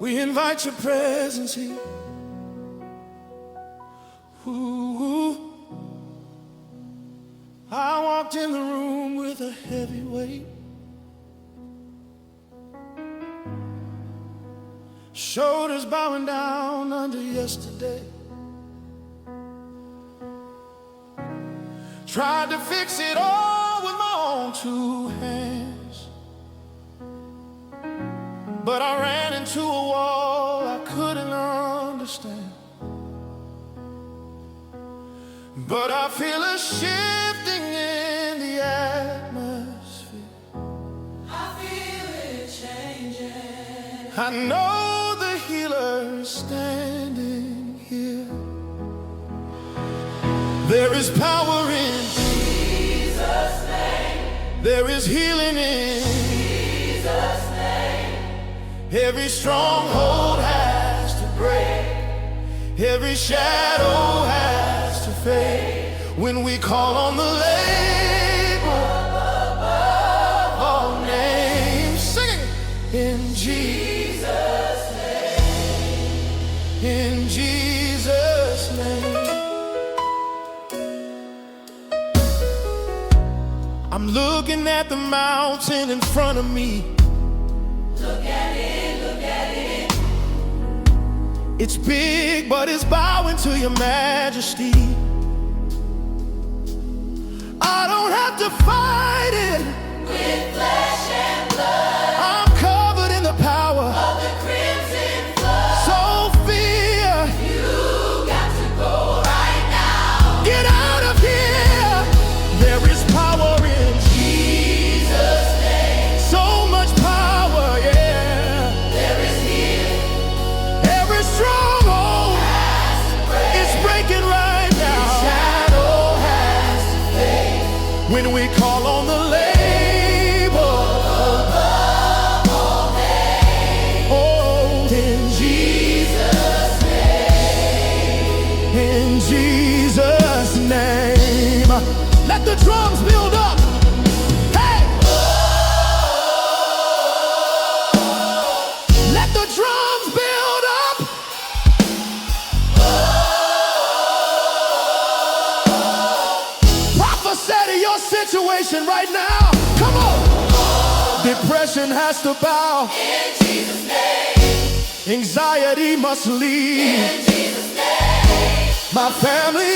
We invite your presence here. Ooh. I walked in the room with a heavy weight, shoulders bowing down under yesterday. Tried to fix it all with my own two hands, but I ran into a wall I couldn't understand. But I feel a shifting in the atmosphere. I feel it changing. I know the healer is standing here. There is power in Jesus' name. There is healing in Jesus' name. Every stronghold has to break. Every shadow has to fade. When we call on the label above all names, singing in Jesus' name. In Jesus' name. I'm looking at the mountain in front of me. Look at it, look at it. It's big, but it's bowing to your majesty. I don't have to fight it with flesh and blood. I'm covered in the power of the crimson flood. So fear, you got to go right now. Get out of here. There is power in Jesus' name. So much power, yeah. There is healing. Every stronghold is breaking right now. Shadow has to fade. When we call on the label above all names. Oh, in Jesus' name. In Jesus' name. Let the drums build up. Hey! Let the drums build up. Prophesy to your situation right now. Come on. Depression has to bow. In Jesus' name. Anxiety must leave. In Jesus' name. My family